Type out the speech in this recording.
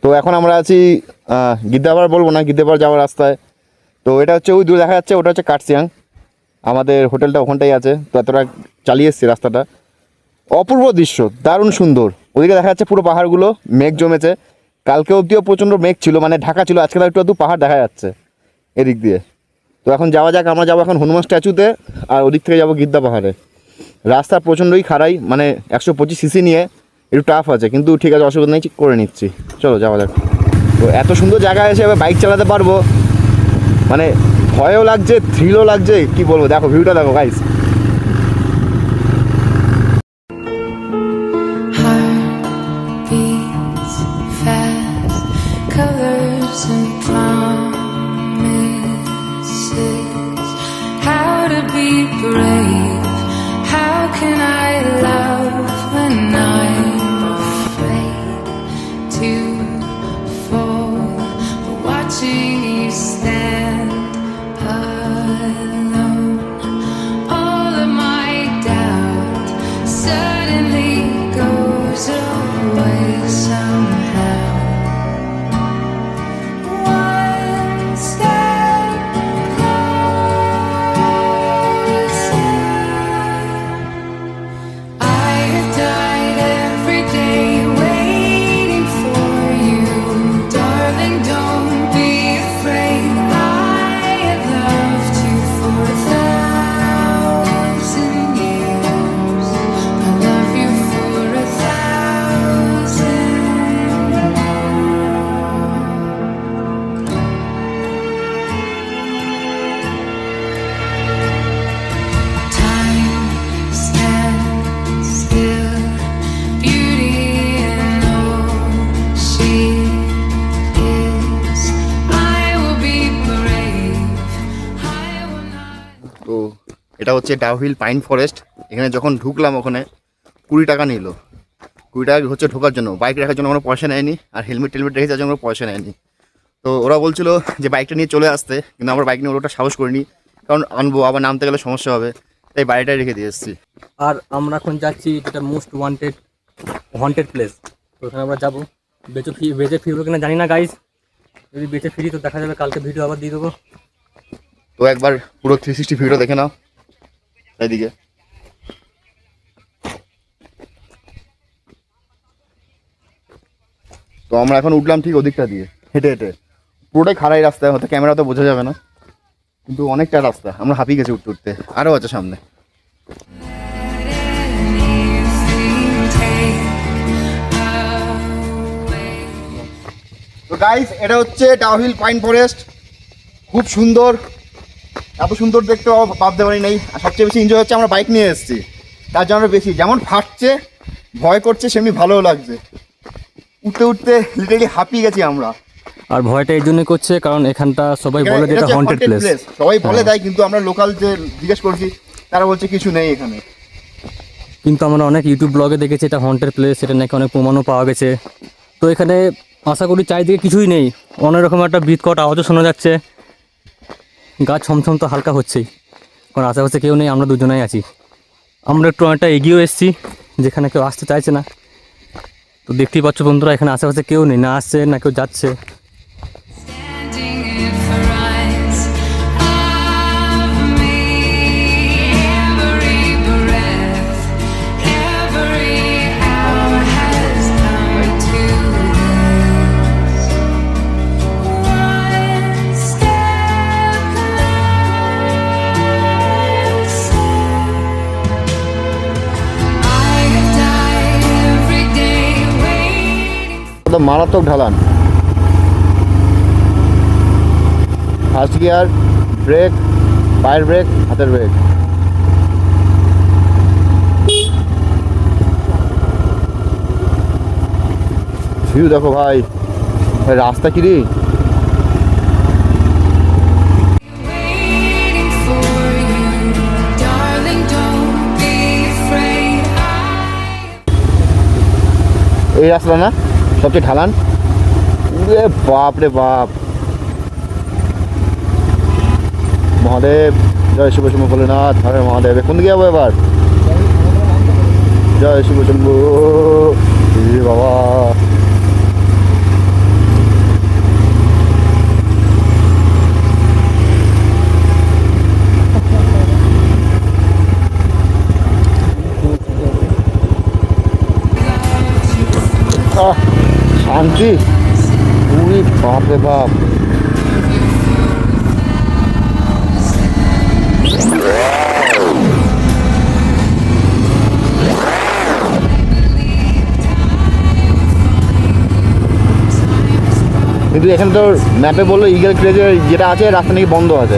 তো এখন আমরা আছি গিদ্দাপাড়, বলবো না, গিদ্দাপাড় যাওয়ার রাস্তায়। তো এটা হচ্ছে ওই দূরে দেখা যাচ্ছে, ওটা হচ্ছে কাটসিয়াং, আমাদের হোটেলটা ওখানটাই আছে। তো এতটা চালিয়ে এসছি রাস্তাটা, অপূর্ব দৃশ্য, দারুণ সুন্দর। ওদিকে দেখা যাচ্ছে পুরো পাহাড়গুলো, মেঘ জমেছে। কালকে অবধিও প্রচণ্ড মেঘ ছিল, মানে ঢাকা ছিল, আজকে তাও একটু পাহাড় দেখা যাচ্ছে এদিক দিয়ে। তো এখন যাওয়া যাক, আমরা যাবো এখন হনুমান স্ট্যাচুতে, আর ওদিক থেকে যাবো গিদ্দা পাহাড়ে। রাস্তা প্রচণ্ডই খারাই, মানে 125 সিসি নিয়ে একটু টাফ আছে, কিন্তু ঠিক আছে, অসুবিধা নেই, ঠিক করে নিচ্ছি। চলো যাওয়া যাক। তো এত সুন্দর জায়গায় এসে এবার বাইক চালাতে পারবো, মানে ভয়ও লাগছে, থ্রিলও লাগছে, কি বলবো। দেখো ভিউটা দেখো guys. Heartbeats fast, colors and promises. How to be brave? How can I love when I'm afraid to fall? But watching you stand alone, all of my doubt suddenly goes away somehow. One step closer. I have died every day waiting for you, darling. Don't be afraid. I have loved you for 1,000 years. I love you for 1,000 Time stands still, beauty in all she is. I will be brave. I will not. তো এটা হচ্ছে Dowhill pine forest. এখানে যখন ঢুকলাম ওখানে 20 টাকা নিল। 20 টাকা হচ্ছে ঢোকার জন্য, বাইক রাখার জন্য কোনো পয়সা নেয়নি, আর হেলমেট রেখে যাওয়ার জন্য কোনো পয়সা নেয়নি। তো ওরা বলছিল যে বাইকটা নিয়ে চলে আসতে, কিন্তু আমরা বাইক নিয়ে ওটা সাহস করিনি, কারণ আনবো আবার নামতে গেলে সমস্যা হবে, তাই বাড়িটাই রেখে দিয়ে এসেছি। আর আমরা এখন যাচ্ছি যেটা মোস্ট ওয়ান্টেড প্লেস। তো ওখানে আমরা যাবো। বেঁচে ফিরবো কিনা জানি না গাইজ, যদি বেঁচে ফিরি তো দেখা যাবে, কালকে ভিডিও আবার দিয়ে দেবো। তো একবার পুরো 360 ভিডিও দেখে নাও এইদিকে। তো আমরা এখন উঠলাম ঠিক ওদিকটা দিয়ে, হেঁটে হেঁটে, পুরোটাই খাড়াই রাস্তায়, হয়তো ক্যামেরা তো বোঝা যাবে না, কিন্তু অনেকটা রাস্তা, আমরা হাঁপিয়ে গেছি উঠতে উঠতে, আরও আছে সামনে। তো গাইস, এটা হচ্ছে ডাউহিল পাইন ফরেস্ট, খুব সুন্দর, এত সুন্দর দেখতে ভাবতে পারি নাই। আর সবচেয়ে বেশি এনজয় হচ্ছে আমরা বাইক নিয়ে এসেছি, তার জন্য বেশি, যেমন ফাটছে, ভয় করছে, সেমনি ভালোও লাগছে। উঠতে উঠতে লিটারালি হাঁপিয়ে গেছি আমরা। আর ভয়টা এই জন্যই করছে কারণ এখানটা সবাই বলে যে এটা হন্টেড প্লেস। সবাই বলে দেয়, কিন্তু আমরা লোকাল যে জিজ্ঞেস করছি তারা বলছে কিছু নেই এখানে। কিন্তু আমরা অনেক ইউটিউব ব্লগে দেখেছি এটা হন্টেড প্লেস, এটা নাকি অনেক প্রমাণও পাওয়া গেছে। তো এখানে আশা করি চারিদিকে কিছুই নেই, অনেক রকম একটা বিৎকট আওয়াজও শোনা যাচ্ছে, গা ছমছম তো হালকা হচ্ছেই, কারণ আশেপাশে কেউ নেই, আমরা দুজনেই আছি। আমরা একটু অনেকটা এগিয়েও এসেছি, যেখানে কেউ আসতে চাইছে না। তো দেখতেই পাচ্ছ বন্ধুরা, এখানে আশেপাশে কেউ নেই, না আসছে না কেউ যাচ্ছে। Standing in front of me, every breath, every hour has come to this. One step closer. I have died every day waiting. তো মারাত্মক ঢালান, ফার্স্ট গিয়ার, ব্রেক, পায়ের ব্রেক, হাতের ব্রেক। ভিউ দেখো ভাই, রাস্তা কি রে। Waiting for you, darling, don't be afraid. এই রাস্তা না সবচেয়ে ঢালান, বাপ রে বাপ। মহাদেব, জয় শিব শম্ভু ভোলেনাথ, হরে মহাদেব। কোন দিকে যাবো এবার? জয় শিব শম্ভু, বাবা। শান্তি, উরি বাপ রে বাপ। কিন্তু এখানে তো ম্যাপে বললো ইগল ক্রেজের যেটা আছে রাস্তা নাকি বন্ধ আছে।